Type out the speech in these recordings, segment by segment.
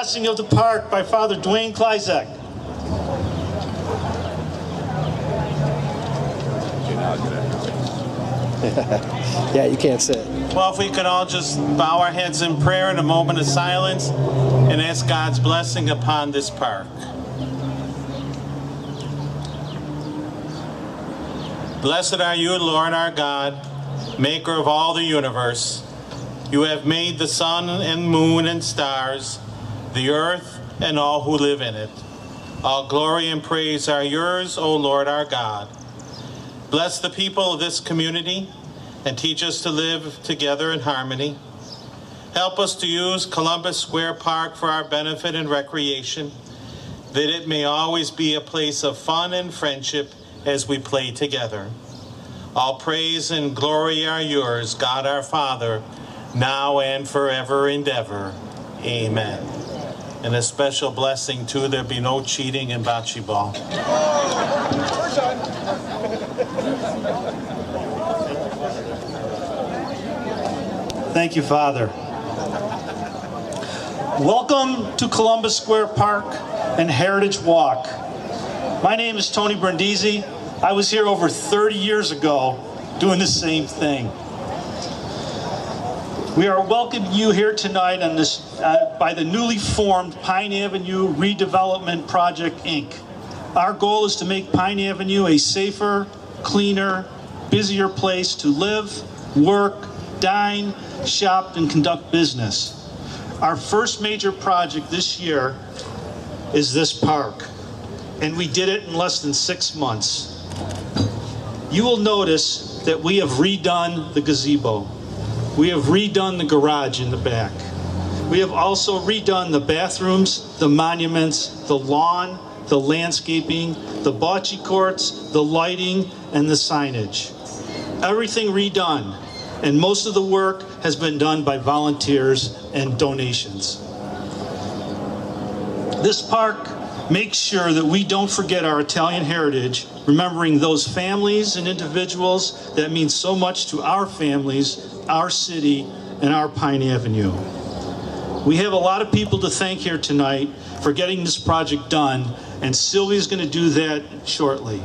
blessing of the park by Father Dwayne Kleizek. Yeah, you can't sit. Well, if we could all just bow our heads in prayer in a moment of silence and ask God's blessing upon this park. Blessed are you, Lord our God, maker of all the universe. You have made the sun and moon and stars, the earth and all who live in it. All glory and praise are yours, O Lord our God. Bless the people of this community and teach us to live together in harmony. Help us to use Columbus Square Park for our benefit and recreation, that it may always be a place of fun and friendship as we play together. All praise and glory are yours, God our Father, now and forever and ever. Amen. And a special blessing too, there be no cheating in bocce ball. Thank you, Father. Welcome to Columbus Square Park and Heritage Walk. My name is Tony Brindisi. I was here over 30 years ago doing the same thing. We are welcoming you here tonight on this by the newly formed Pine Avenue Redevelopment Project, Inc. Our goal is to make Pine Avenue a safer, cleaner, busier place to live, work, dine, shop, and conduct business. Our first major project this year is this park, and we did it in less than 6 months. You will notice that we have redone the gazebo. We have redone the garage in the back. We have also redone the bathrooms, the monuments, the lawn, the landscaping, the bocce courts, the lighting, and the signage. Everything redone, and most of the work has been done by volunteers and donations. This park makes sure that we don't forget our Italian heritage, remembering those families and individuals that mean so much to our families, our city, and our Pine Avenue. We have a lot of people to thank here tonight for getting this project done, and Sylvia's going to do that shortly.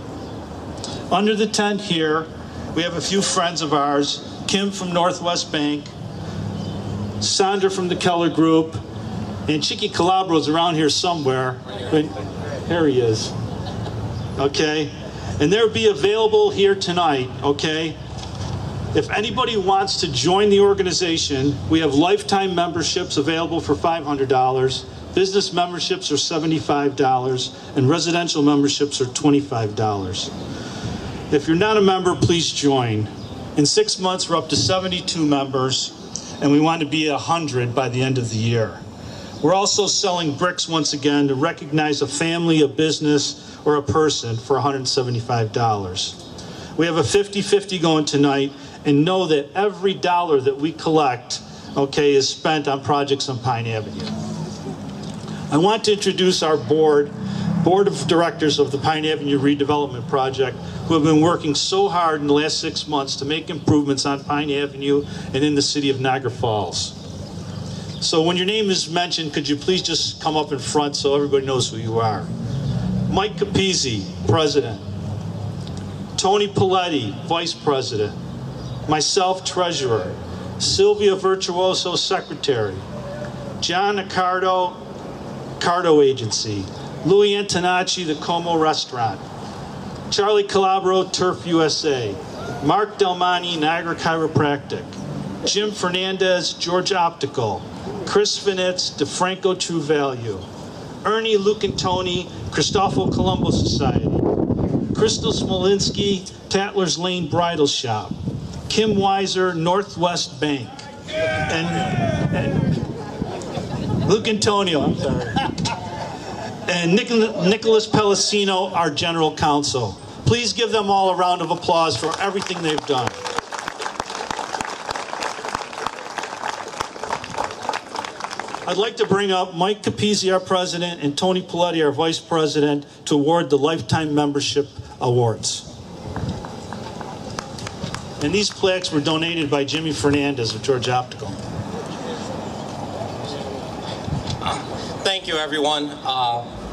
Under the tent here, we have a few friends of ours, Kim from Northwest Bank, Sandra from the Keller Group, and Chicky Calabro's around here somewhere. There he is. Okay? And they'll be available here tonight, okay? If anybody wants to join the organization, we have lifetime memberships available for $500. Business memberships are $75, and residential memberships are $25. If you're not a member, please join. In 6 months, we're up to 72 members, and we want to be 100 by the end of the year. We're also selling bricks once again to recognize a family, a business, or a person for $175. We have a 50-50 going tonight, and know that every dollar that we collect, okay, is spent on projects on Pine Avenue. I want to introduce our board of directors of the Pine Avenue Redevelopment Project, who have been working so hard in the last 6 months to make improvements on Pine Avenue and in the city of Niagara Falls. So when your name is mentioned, could you please just come up in front so everybody knows who you are? Mike Capizzi, President. Tony Paletti, Vice President. Myself, Treasurer. Sylvia Virtuoso, Secretary. John Accardo, Cardo Agency. Louis Antonacci, the Como Restaurant. Charlie Calabro, Turf USA. Mark Delmani, Niagara Chiropractic. Jim Fernandez, George Optical. Chris Finitz, DeFranco True Value. Ernie Lucantoni, Cristoforo Colombo Society. Crystal Smolinski, Tatler's Lane Bridal Shop. Kim Weiser, Northwest Bank. And Luke Antonio, I'm sorry. And Nicholas Pellicino, our General Counsel. Please give them all a round of applause for everything they've done. I'd like to bring up Mike Capizzi, our president, and Tony Paletti, our vice president, to award the Lifetime Membership Awards. And these plaques were donated by Jimmy Fernandez of George Optical. Thank you, everyone.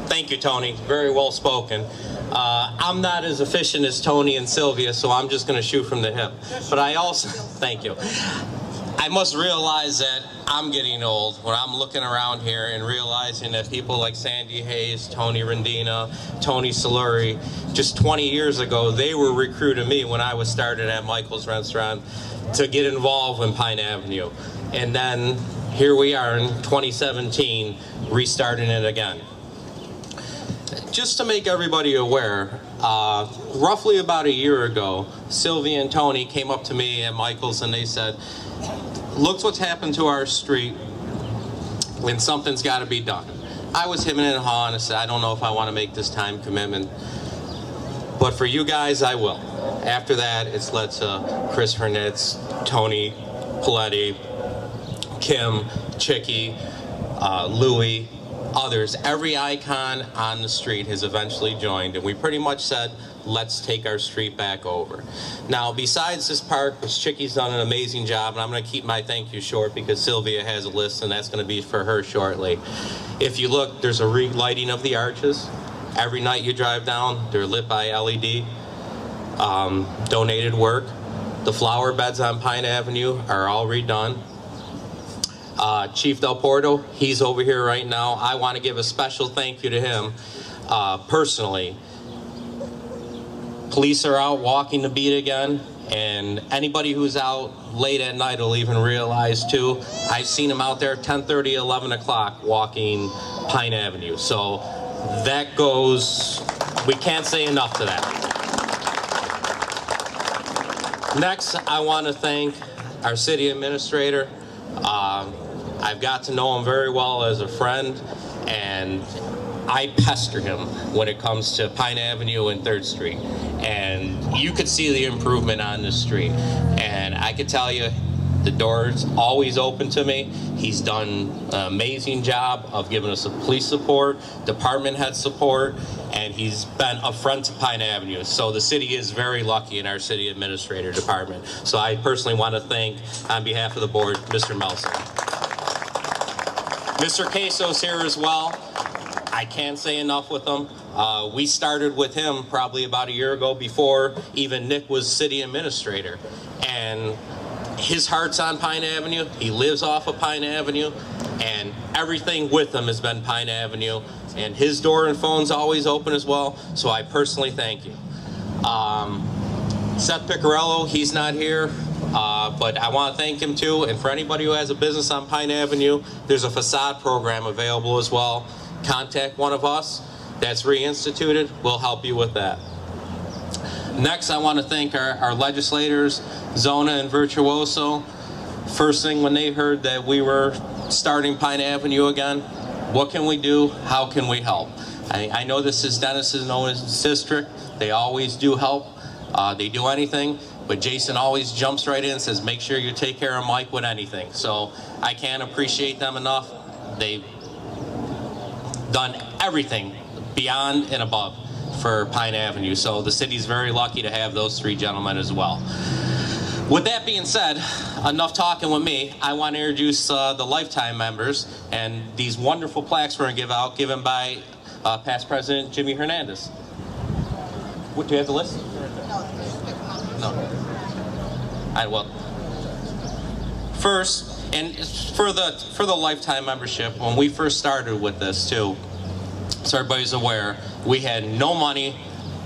Thank you, Tony. Very well spoken. I'm not as efficient as Tony and Sylvia, so I'm just going to shoot from the hip. But I also, thank you. I must realize that I'm getting old when I'm looking around here and realizing that people like Sandy Hayes, Tony Rendina, Tony Soluri, just 20 years ago, they were recruiting me when I was starting at Michael's Restaurant to get involved in Pine Avenue. And then here we are in 2017, restarting it again. Just to make everybody aware, roughly about a year ago, Sylvia and Tony came up to me at Michael's and they said, look what's happened to our street when something's got to be done. I was hemming and hawing and said, I don't know if I want to make this time commitment, but for you guys, I will. After that, it's led to Chris Hernitz, Tony Paletti, Kim, Chicky, Louie, others. Every icon on the street has eventually joined, and we pretty much said, let's take our street back over. Now, besides this park, which Chicky's done an amazing job, and I'm going to keep my thank you short because Sylvia has a list, and that's going to be for her shortly. If you look, there's a relighting of the arches. Every night you drive down, they're lit by LED. Donated work. The flower beds on Pine Avenue are all redone. Chief Del Porto, he's over here right now. I want to give a special thank you to him personally. Police are out walking the beat again, and anybody who's out late at night will even realize too, I've seen them out there 10:30, 11 o'clock walking Pine Avenue. So that goes, we can't say enough to that. Next, I want to thank our city administrator. I've got to know him very well as a friend, and I pester him when it comes to Pine Avenue and 3rd Street. And you could see the improvement on this street. And I could tell you, the door's always open to me. He's done an amazing job of giving us police support, department head support, and he's been a friend to Pine Avenue. So the city is very lucky in our city administrator department. So I personally want to thank, on behalf of the board, Mr. Melson. Mr. Queso's here as well. I can't say enough with him. We started with him probably about a year ago before even Nick was city administrator. And his heart's on Pine Avenue. He lives off of Pine Avenue. And everything with him has been Pine Avenue. And his door and phone's always open as well. So I personally thank you. Seth Piccarello, he's not here. But I want to thank him too. And for anybody who has a business on Pine Avenue, there's a facade program available as well. Contact one of us. That's reinstituted. We'll help you with that. Next, I want to thank our legislators, Zona and Virtuoso. First thing when they heard that we were starting Pine Avenue again, what can we do? How can we help? I know this is Dennis's own district. They always do help. They do anything. But Jason always jumps right in and says, make sure you take care of Mike with anything. So I can't appreciate them enough. They've done everything beyond and above for Pine Avenue. So the city's very lucky to have those 3 gentlemen as well. With that being said, enough talking with me. I want to introduce the lifetime members and these wonderful plaques we're going to give out, given by past President Jimmy Hernandez. What, do you have the list? No. Well, first, and for the lifetime membership, when we first started with this too, so everybody's aware, we had no money,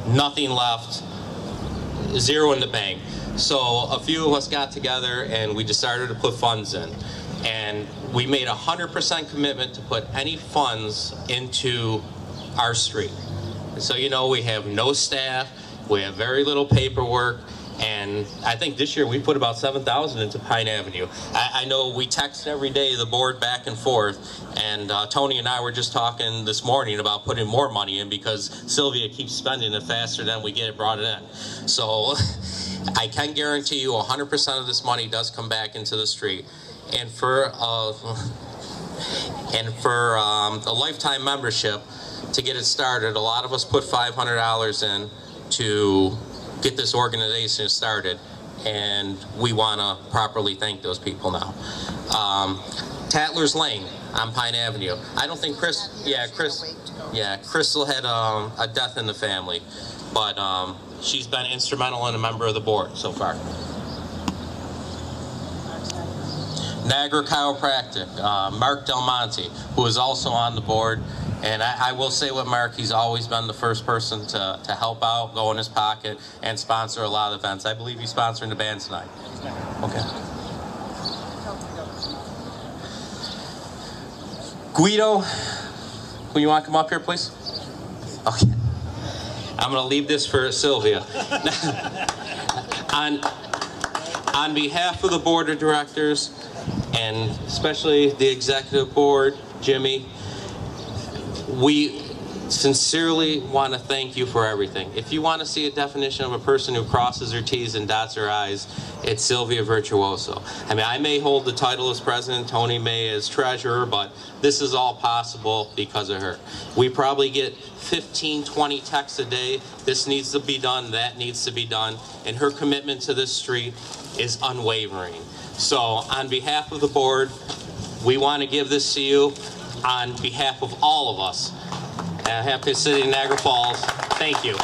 nothing left, 0 in the bank. So a few of us got together and we just started to put funds in. And we made 100% commitment to put any funds into our street. And so, you know, we have no staff, we have very little paperwork, and I think this year we put about $7,000 into Pine Avenue. I know we text every day, the board back and forth, and Tony and I were just talking this morning about putting more money in because Sylvia keeps spending it faster than we get it brought it in. So I can guarantee you 100% of this money does come back into the street. And for a lifetime membership, to get it started, a lot of us put $500 in to get this organization started, and we want to properly thank those people now. Tatler's Lane, on Pine Avenue. I don't think Crystal had a death in the family, but she's been instrumental and a member of the board so far. Niagara Chiropractic, Mark Del Monte, who is also on the board. And I will say with Mark, he's always been the first person to help out, go in his pocket, and sponsor a lot of events. I believe he's sponsoring the band tonight. Okay. Guido, will you want to come up here, please? Okay. I'm going to leave this for Sylvia. On behalf of the board of directors, and especially the executive board, Jimmy, we sincerely want to thank you for everything. If you want to see a definition of a person who crosses her T's and dots her I's, it's Sylvia Virtuoso. I mean, I may hold the title as president, Tony may as treasurer, but this is all possible because of her. We probably get 15, 20 texts a day. This needs to be done, that needs to be done, and her commitment to this street is unwavering. So on behalf of the board, we want to give this to you on behalf of all of us. And Happy City of Niagara Falls, thank you.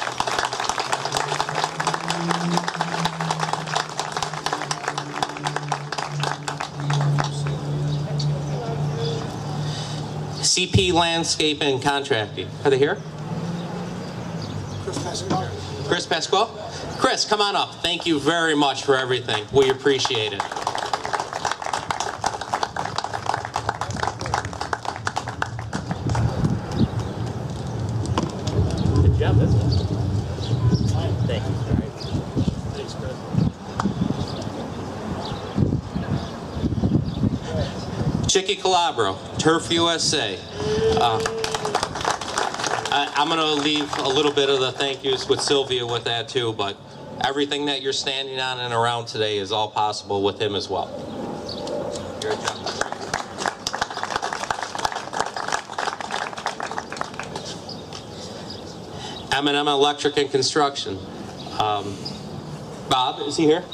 CP Landscaping and Contracting. Are they here? Chris Pasquale? Chris, come on up. Thank you very much for everything. We appreciate it. Good job, this one. Thank you. Thanks, Chris. Chicky Calabro, Turf USA. I'm going to leave a little bit of the thank yous with Sylvia with that too, but everything that you're standing on and around today is all possible with him as well. Good job. M&M Electric and Construction. Bob, is he here?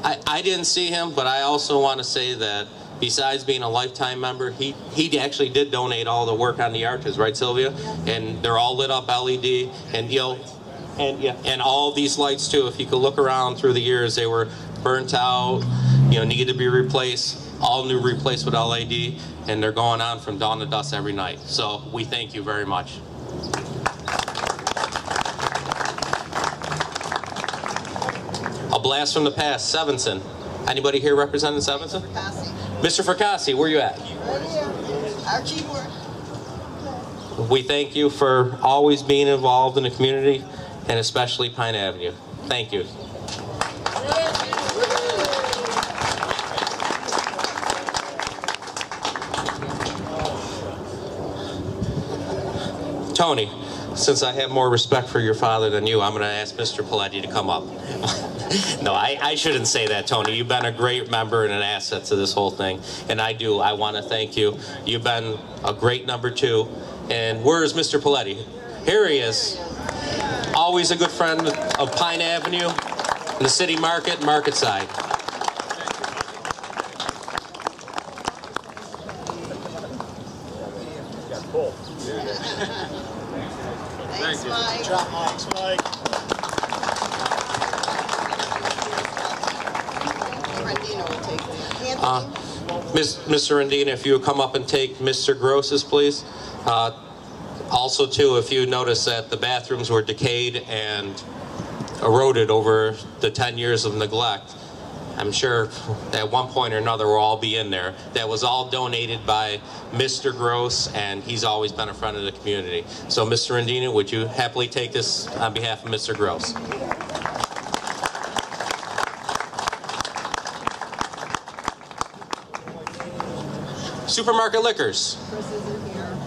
I didn't see him, but I also want to say that besides being a lifetime member, he actually did donate all the work on the arches, right, Sylvia? And they're all lit up LED, and and all these lights too. If you could look around through the years, they were burnt out, needed to be replaced. All new, replaced with LED, and they're going on from dawn to dusk every night. So we thank you very much. A blast from the past, Sevenson. Anybody here representing Sevenson? Mr. Fracassi, where you at? Right here. Our keyboard. We thank you for always being involved in the community, and especially Pine Avenue. Thank you. Tony, since I have more respect for your father than you, I'm going to ask Mr. Paletti to come up. No, I shouldn't say that, Tony. You've been a great member and an asset to this whole thing. And I want to thank you. You've been a great number two. And where is Mr. Paletti? Here he is. Always a good friend of Pine Avenue, and the city market, market side. Thanks, Mike. Good job, Mike. Rendino will take that. Anthony? Mr. Rendina, if you would come up and take Mr. Gross's, please. Also, too, if you notice that the bathrooms were decayed and eroded over the 10 years of neglect, I'm sure at one point or another we'll all be in there. That was all donated by Mr. Gross, and he's always been a friend of the community. So, Mr. Rendina, would you happily take this on behalf of Mr. Gross? Supermarket Liquors.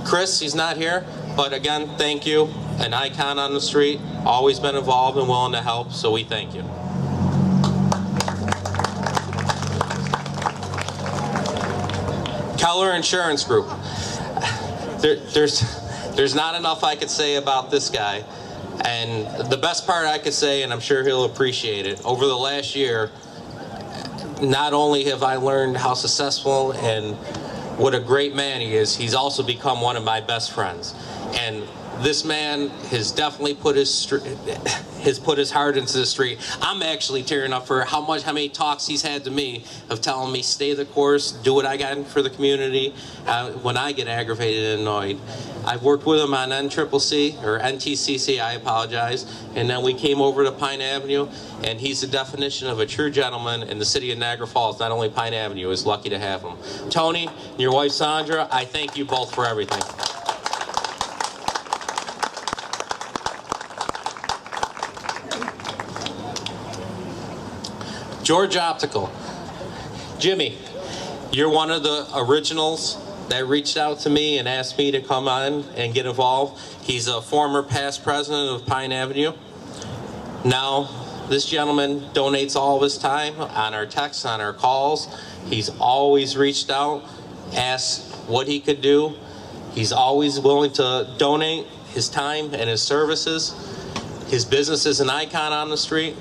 Chris, he's not here, but again, thank you. An icon on the street, always been involved and willing to help, so we thank you. Keller Insurance Group. There's not enough I could say about this guy, and the best part I could say, and I'm sure he'll appreciate it, over the last year, not only have I learned how successful and what a great man he is, he's also become one of my best friends. And this man has definitely put his heart into the street. I'm actually tearing up for how many talks he's had to me of telling me stay the course, do what I got for the community when I get aggravated and annoyed. I've worked with him on NTCC, I apologize, and then we came over to Pine Avenue, and he's the definition of a true gentleman in the city of Niagara Falls. Not only Pine Avenue is lucky to have him. Tony and your wife Sandra, I thank you both for everything. George Optical. Jimmy, you're one of the originals that reached out to me and asked me to come on and get involved. He's a former past president of Pine Avenue. Now, this gentleman donates all of his time on our texts, on our calls. He's always reached out, asked what he could do. He's always willing to donate his time and his services. His business is an icon on the street.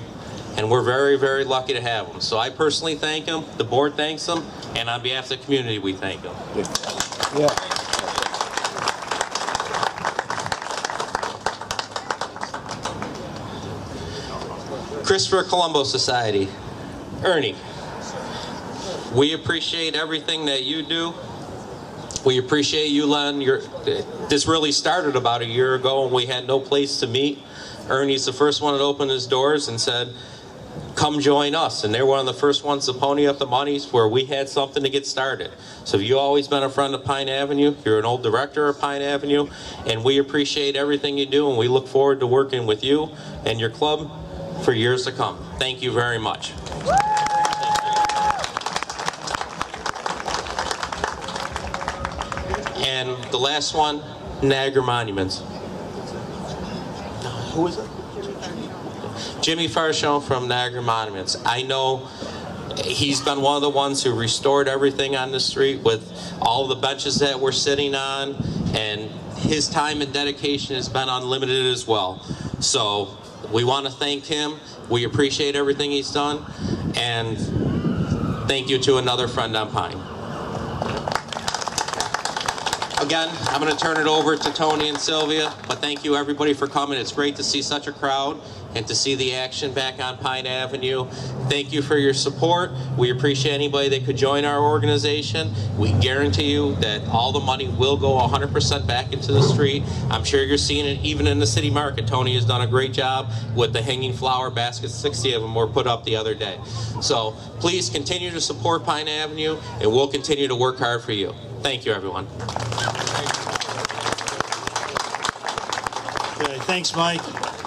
And we're very, very lucky to have him. So I personally thank him, the board thanks him, and on behalf of the community, we thank him. Yeah. Christopher Colombo Society. Ernie, we appreciate everything that you do. We appreciate you letting this really started about a year ago when we had no place to meet. Ernie's the first one that opened his doors and said, come join us. And they're one of the first ones to pony up the monies where we had something to get started. So you've always been a friend of Pine Avenue. You're an old director of Pine Avenue. And we appreciate everything you do. And we look forward to working with you and your club for years to come. Thank you very much. And the last one, Niagara Monuments. Who is it? Jimmy Farshon from Niagara Monuments. I know he's been one of the ones who restored everything on the street with all the benches that we're sitting on, and his time and dedication has been unlimited as well. So we want to thank him. We appreciate everything he's done, and thank you to another friend on Pine. Again, I'm going to turn it over to Tony and Sylvia, but thank you everybody for coming. It's great to see such a crowd and to see the action back on Pine Avenue. Thank you for your support. We appreciate anybody that could join our organization. We guarantee you that all the money will go 100% back into the street. I'm sure you're seeing it even in the city market. Tony has done a great job with the hanging flower baskets. 60 of them were put up the other day. So please continue to support Pine Avenue, and we'll continue to work hard for you. Thank you, everyone. Okay, thanks, Mike.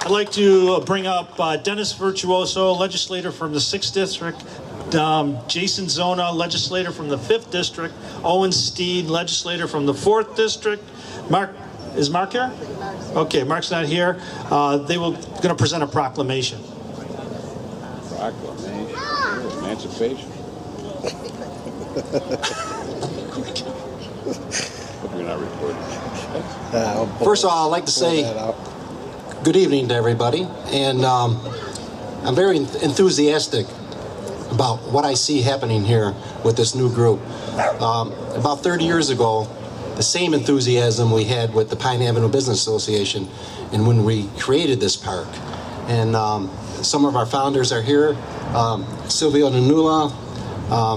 I'd like to bring up Dennis Virtuoso, legislator from the 6th District, Jason Zona, legislator from the 5th District, Owen Steed, legislator from the 4th District. Mark, is Mark here? Okay, Mark's not here. They were going to present a proclamation. Proclamation? Emancipation? Hope you're not recording. First of all, I'd like to say good evening to everybody, and I'm very enthusiastic about what I see happening here with this new group. About 30 years ago, the same enthusiasm we had with the Pine Avenue Business Association and when we created this park. And some of our founders are here. Silvio Nanula,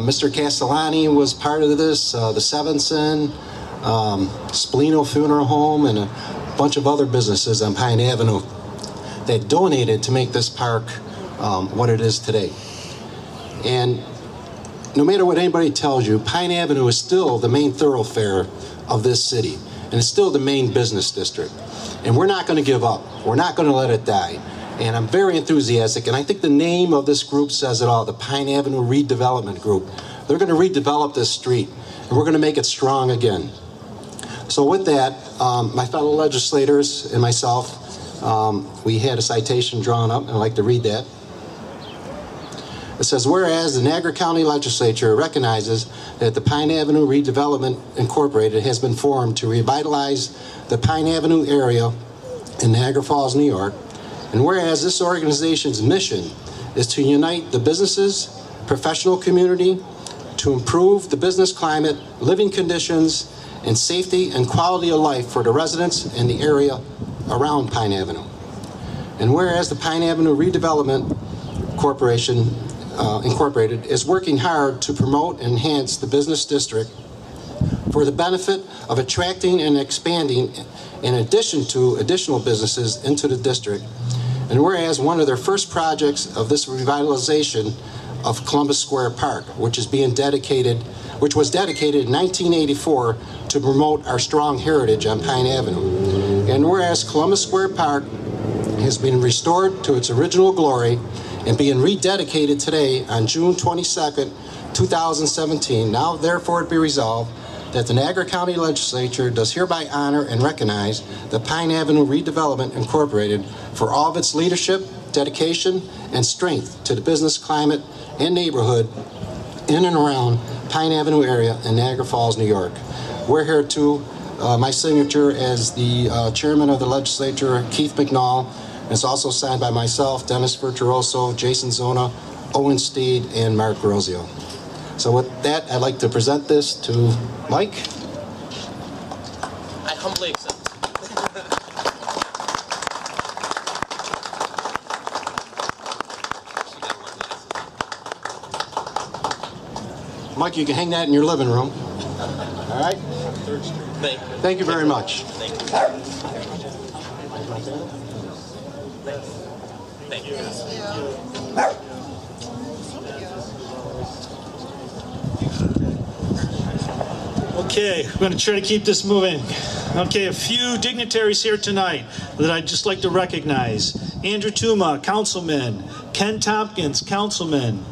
Mr. Castellani was part of this, the Sevenson, Spalino Funeral Home, and a bunch of other businesses on Pine Avenue that donated to make this park what it is today. And no matter what anybody tells you, Pine Avenue is still the main thoroughfare of this city, and it's still the main business district. And we're not going to give up. We're not going to let it die. And I'm very enthusiastic, and I think the name of this group says it all, the Pine Avenue Redevelopment Group. They're going to redevelop this street, and we're going to make it strong again. So with that, my fellow legislators and myself, we had a citation drawn up, and I'd like to read that. It says, whereas the Niagara County Legislature recognizes that the Pine Avenue Redevelopment Incorporated has been formed to revitalize the Pine Avenue area in Niagara Falls, New York, and whereas this organization's mission is to unite the businesses, professional community, to improve the business climate, living conditions, and safety and quality of life for the residents in the area around Pine Avenue. And whereas the Pine Avenue Redevelopment Corporation Incorporated is working hard to promote and enhance the business district for the benefit of attracting and expanding in addition to additional businesses into the district. And whereas one of their first projects of this revitalization of Columbus Square Park, which was dedicated in 1984 to promote our strong heritage on Pine Avenue. And whereas Columbus Square Park has been restored to its original glory and being rededicated today on June 22nd, 2017, now therefore it be resolved that the Niagara County Legislature does hereby honor and recognize the Pine Avenue Redevelopment Incorporated for all of its leadership, dedication, and strength to the business climate and neighborhood in and around Pine Avenue area in Niagara Falls, New York. We're here too, my signature as the chairman of the legislature, Keith McNall. It's also signed by myself, Dennis Virtuoso, Jason Zona, Owen Steed, and Mark Grosio. So with that, I'd like to present this to Mike. I humbly accept. Mike, you can hang that in your living room. All right? Thank you. Thank you very much. Thank you. Thank you. Okay, we're going to try to keep this moving. Okay, a few dignitaries here tonight that I'd just like to recognize. Andrew Tuma, Councilman. Ken Tompkins, Councilman.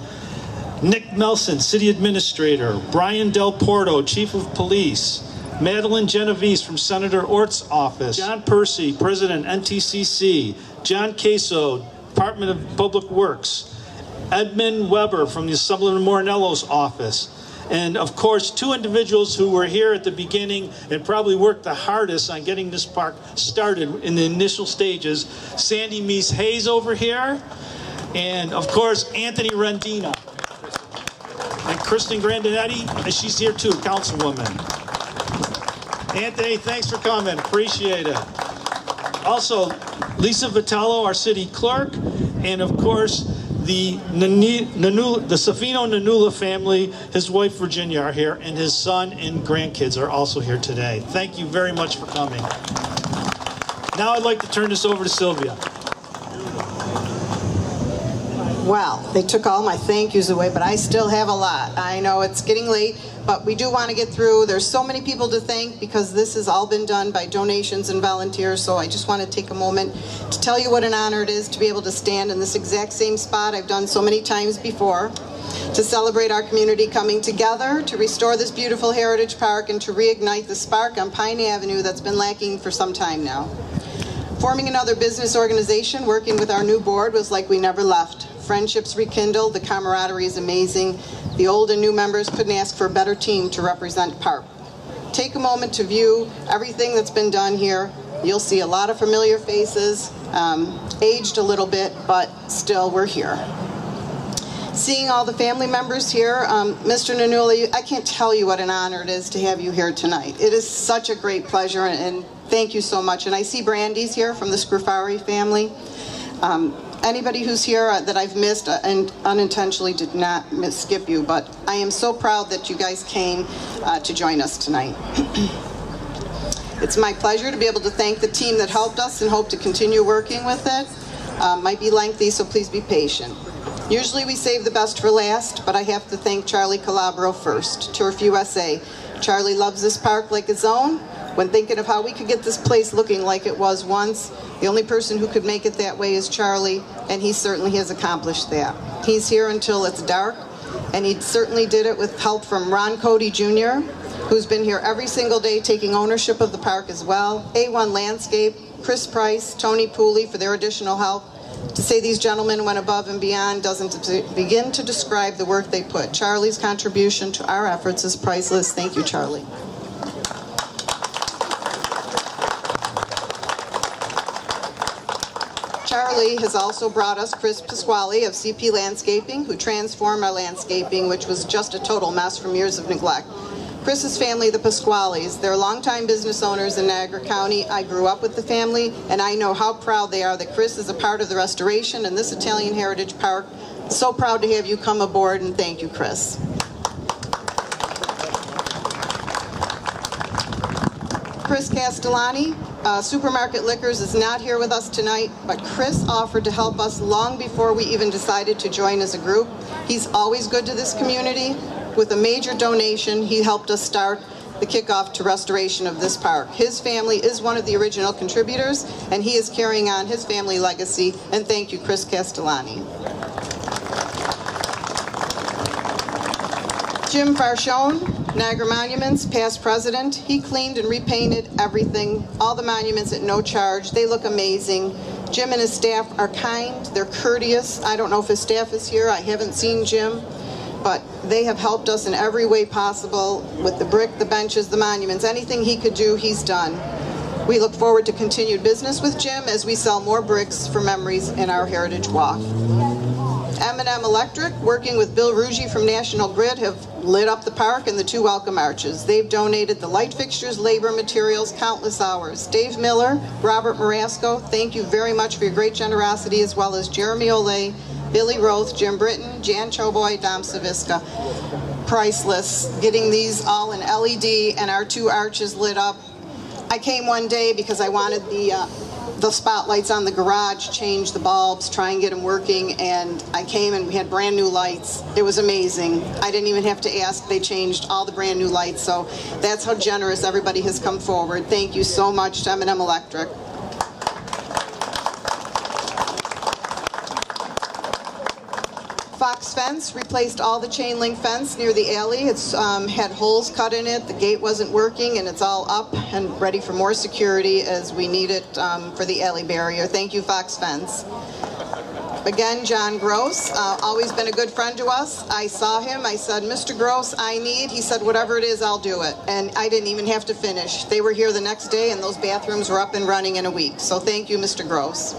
Nick Nelson, City Administrator. Brian Del Porto, Chief of Police. Madeline Genovese from Senator Ort's office. John Percy, President NTCC. John Queso, Department of Public Works. Edmund Weber from the Assemblyman Morinello's office. And of course, two individuals who were here at the beginning and probably worked the hardest on getting this park started in the initial stages. Sandy Meese Hayes over here. And of course, Anthony Rendina. And Kristen Grandinetti, she's here too, Councilwoman. Anthony, thanks for coming, appreciate it. Also, Lisa Vitello, our city clerk, and of course, the Safino Nanula family, his wife Virginia are here, and his son and grandkids are also here today. Thank you very much for coming. Now I'd like to turn this over to Sylvia. Well, they took all my thank yous away, but I still have a lot. I know it's getting late, but we do want to get through. There's so many people to thank because this has all been done by donations and volunteers, so I just want to take a moment to tell you what an honor it is to be able to stand in this exact same spot I've done so many times before, to celebrate our community coming together, to restore this beautiful heritage park, and to reignite the spark on Pine Avenue that's been lacking for some time now. Forming another business organization, working with our new board was like we never left. Friendships rekindled, the camaraderie is amazing. The old and new members couldn't ask for a better team to represent PARP. Take a moment to view everything that's been done here. You'll see a lot of familiar faces, aged a little bit, but still we're here. Seeing all the family members here, Mr. Nanula, I can't tell you what an honor it is to have you here tonight. It is such a great pleasure, and thank you so much. And I see Brandy's here from the Scrufari family. Anybody who's here that I've missed and unintentionally did not skip you, but I am so proud that you guys came to join us tonight. It's my pleasure to be able to thank the team that helped us and hope to continue working with it. Might be lengthy, so please be patient. Usually we save the best for last, but I have to thank Charlie Calabro first, Turf USA. Charlie loves this park like his own. When thinking of how we could get this place looking like it was once, the only person who could make it that way is Charlie, and he certainly has accomplished that. He's here until it's dark, and he certainly did it with help from Ron Cody Jr., who's been here every single day taking ownership of the park as well, A1 Landscape, Chris Price, Tony Pooley for their additional help. To say these gentlemen went above and beyond doesn't begin to describe the work they put. Charlie's contribution to our efforts is priceless. Thank you, Charlie. Charlie thankfully has also brought us Chris Pasquale of CP Landscaping, who transformed our landscaping, which was just a total mess from years of neglect. Chris's family, the Pasquales, they're longtime business owners in Niagara County. I grew up with the family, and I know how proud they are that Chris is a part of the restoration in this Italian Heritage Park. So proud to have you come aboard, and thank you, Chris. Chris Castellani, Supermarket Liquors, is not here with us tonight, but Chris offered to help us long before we even decided to join as a group. He's always good to this community. With a major donation, he helped us start the kickoff to restoration of this park. His family is one of the original contributors, and he is carrying on his family legacy. And thank you, Chris Castellani. Jim Farshone, Niagara Monuments, past president. He cleaned and repainted everything, all the monuments at no charge. They look amazing. Jim and his staff are kind, they're courteous. I don't know if his staff is here, I haven't seen Jim, but they have helped us in every way possible with the brick, the benches, the monuments. Anything he could do, he's done. We look forward to continued business with Jim as we sell more bricks for memories in our Heritage Walk. M&M Electric, working with Bill Ruggie from National Grid, have lit up the park and the two welcome arches. They've donated the light fixtures, labor, materials, countless hours. Dave Miller, Robert Marasco, thank you very much for your great generosity, as well as Jeremy Olay, Billy Roth, Jim Britton, Jan Choboy, Dom Saviska. Priceless, getting these all in LED and our two arches lit up. I came one day because I wanted the spotlights on the garage, change the bulbs, try and get them working, and I came and we had brand new lights. It was amazing. I didn't even have to ask. They changed all the brand new lights, so that's how generous everybody has come forward. Thank you so much to M&M Electric. Fox Fence replaced all the chain link fence near the alley. It's had holes cut in it, the gate wasn't working, and it's all up and ready for more security as we need it for the alley barrier. Thank you, Fox Fence. Again, John Gross, always been a good friend to us. I saw him, I said, Mr. Gross, I need, he said, whatever it is, I'll do it. And I didn't even have to finish. They were here the next day and those bathrooms were up and running in a week. So thank you, Mr. Gross.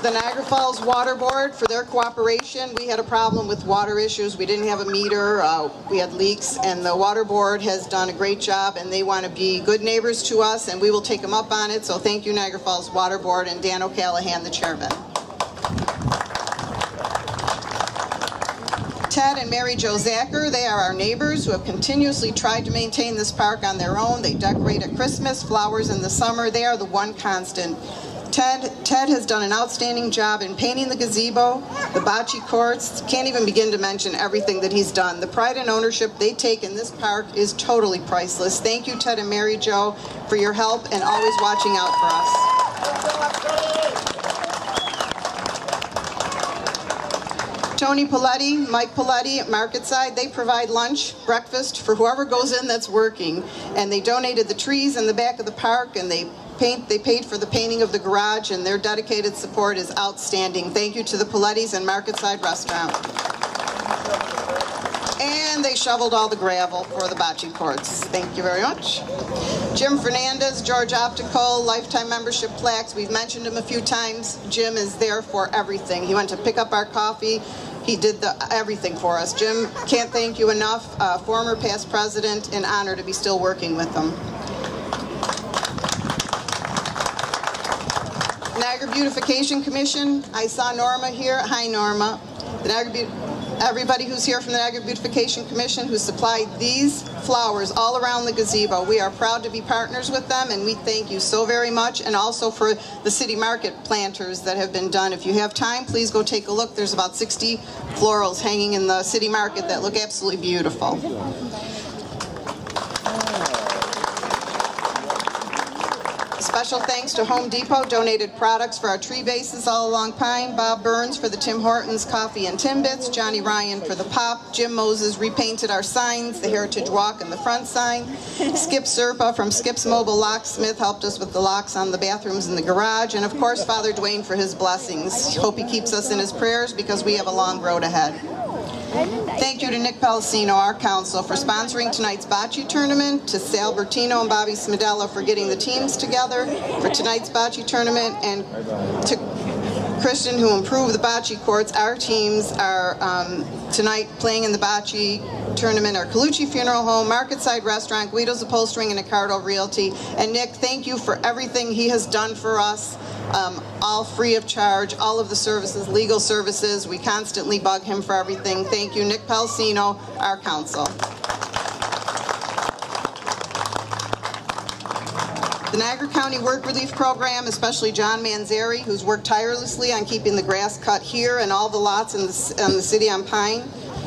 The Niagara Falls Water Board for their cooperation. We had a problem with water issues. We didn't have a meter, we had leaks, and the Water Board has done a great job, and they want to be good neighbors to us, and we will take them up on it. So thank you, Niagara Falls Water Board, and Dan O'Callahan, the chairman. Ted and Mary Jo Zacher, they are our neighbors who have continuously tried to maintain this park on their own. They decorate at Christmas, flowers in the summer. They are the one constant. Ted has done an outstanding job in painting the gazebo, the bocce courts. Can't even begin to mention everything that he's done. The pride and ownership they take in this park is totally priceless. Thank you, Ted and Mary Jo, for your help and always watching out for us. Tony Paletti, Mike Paletti at Marketside, they provide lunch, breakfast for whoever goes in that's working. And they donated the trees in the back of the park, and they paid for the painting of the garage, and their dedicated support is outstanding. Thank you to the Palettis and Marketside Restaurant. And they shoveled all the gravel for the bocce courts. Thank you very much. Jim Fernandez, George Optical, lifetime membership plaques. We've mentioned him a few times. Jim is there for everything. He went to pick up our coffee. He did everything for us. Jim, can't thank you enough. Former past president, an honor to be still working with them. Niagara Beautification Commission. I saw Norma here. Hi, Norma. Everybody who's here from the Niagara Beautification Commission who supplied these flowers all around the gazebo. We are proud to be partners with them, and we thank you so very much, and also for the city market planters that have been done. If you have time, please go take a look. There's about 60 florals hanging in the city market that look absolutely beautiful. Special thanks to Home Depot, donated products for our tree bases all along Pine. Bob Burns for the Tim Hortons Coffee and Timbits. Johnny Ryan for the Pop. Jim Moses repainted our signs, the Heritage Walk and the front sign. Skip Serpa from Skip's Mobile Locksmith helped us with the locks on the bathrooms and the garage. And of course, Father Dwayne for his blessings. Hope he keeps us in his prayers because we have a long road ahead. Thank you to Nick Pellicino, our council, for sponsoring tonight's bocce tournament, to Sal Bertino and Bobby Smedella for getting the teams together for tonight's bocce tournament, and to Christian, who improved the bocce courts. Our teams are tonight playing in the bocce tournament are Colucci Funeral Home, Marketside Restaurant, Guido's Upholstering, and Ricardo Realty. And Nick, thank you for everything he has done for us, all free of charge, all of the services, legal services. We constantly bug him for everything. Thank you, Nick Pellicino, our council. The Niagara County Work Relief Program, especially John Manzari, who's worked tirelessly on keeping the grass cut here and all the lots in the city on Pine.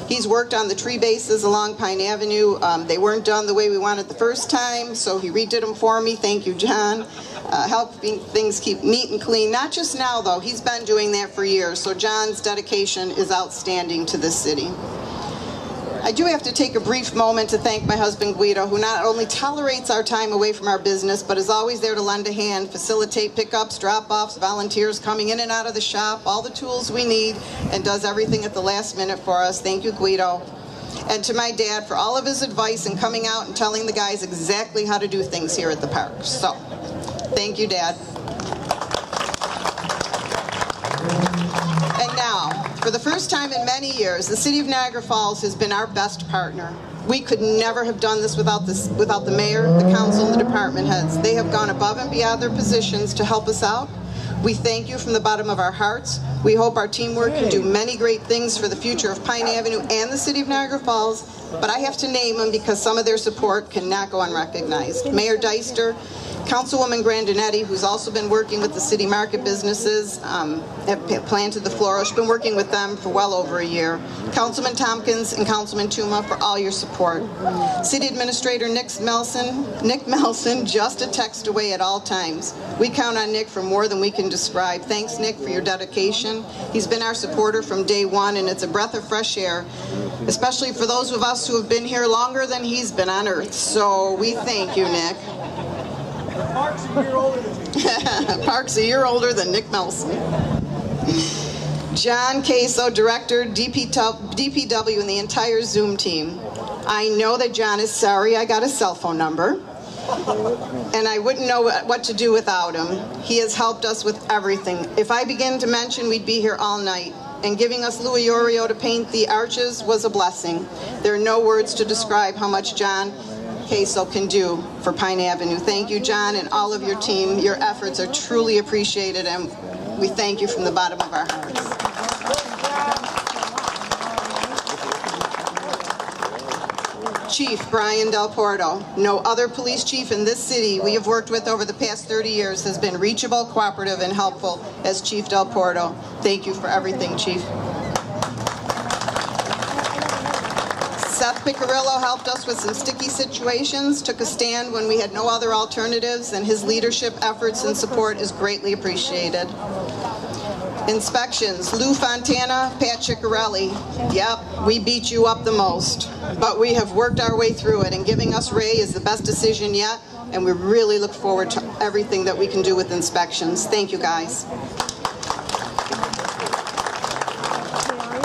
He's worked on the tree bases along Pine Avenue. They weren't done the way we wanted the first time, so he redid them for me. Thank you, John. Helping things keep neat and clean. Not just now, though. He's been doing that for years, so John's dedication is outstanding to this city. I do have to take a brief moment to thank my husband Guido, who not only tolerates our time away from our business, but is always there to lend a hand, facilitate pickups, drop-offs, volunteers coming in and out of the shop, all the tools we need, and does everything at the last minute for us. Thank you, Guido. And to my dad for all of his advice and coming out and telling the guys exactly how to do things here at the park. So, thank you, Dad. And now, for the first time in many years, the City of Niagara Falls has been our best partner. We could never have done this without the mayor, the council, and the department heads. They have gone above and beyond their positions to help us out. We thank you from the bottom of our hearts. We hope our teamwork can do many great things for the future of Pine Avenue and the City of Niagara Falls, but I have to name them because some of their support cannot go unrecognized. Mayor Deister, Councilwoman Grandinetti, who's also been working with the city market businesses, have planted the floral. She's been working with them for well over a year. Councilman Tompkins and Councilman Tuma, for all your support. City Administrator Nick Melson, just a text away at all times. We count on Nick for more than we can describe. Thanks, Nick, for your dedication. He's been our supporter from day one, and it's a breath of fresh air, especially for those of us who have been here longer than he's been on Earth. So we thank you, Nick. Park's a year older than me. Park's a year older than Nick Melson. John Queso, Director, DPW, and the entire Zoom team. I know that John is sorry I got his cell phone number, and I wouldn't know what to do without him. He has helped us with everything. If I begin to mention, we'd be here all night. And giving us Louis Iorio to paint the arches was a blessing. There are no words to describe how much John Queso can do for Pine Avenue. Thank you, John, and all of your team. Your efforts are truly appreciated, and we thank you from the bottom of our hearts. Chief Brian Del Porto. No other police chief in this city we have worked with over the past 30 years has been reachable, cooperative, and helpful as Chief Del Porto. Thank you for everything, Chief. Seth Piccirillo helped us with some sticky situations, took a stand when we had no other alternatives, and his leadership, efforts, and support is greatly appreciated. Inspections, Lou Fontana, Pat Ciccarelli. Yep, we beat you up the most, but we have worked our way through it, and giving us Ray is the best decision yet, and we really look forward to everything that we can do with inspections. Thank you, guys.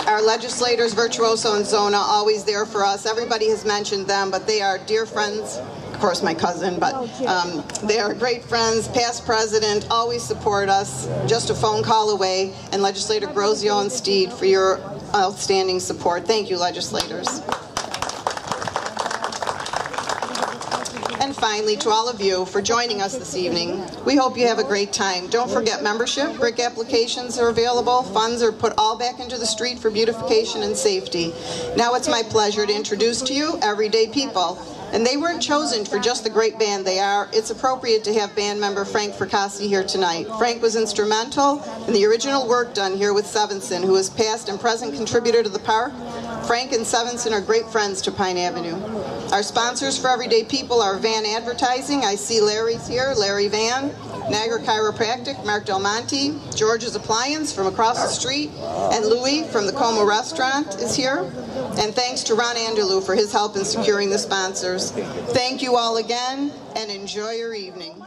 Our legislators, Virtuoso and Zona, always there for us. Everybody has mentioned them, but they are dear friends. Of course, my cousin, but they are great friends, past president, always support us, just a phone call away. And Legislator Grosio and Steed for your outstanding support. Thank you, legislators. And finally, to all of you for joining us this evening. We hope you have a great time. Don't forget membership, brick applications are available, funds are put all back into the street for beautification and safety. Now it's my pleasure to introduce to you Everyday People. And they weren't chosen for just the great band they are. It's appropriate to have band member Frank Fracassi here tonight. Frank was instrumental in the original work done here with Sevenson, who is past and present contributor to the park. Frank and Sevenson are great friends to Pine Avenue. Our sponsors for Everyday People are Van Advertising. I see Larry's here, Larry Van. Niagara Chiropractic, Mark Del Monte. George's Appliance from across the street. And Louis from the Como Restaurant is here. And thanks to Ron Anderlew for his help in securing the sponsors. Thank you all again, and enjoy your evening.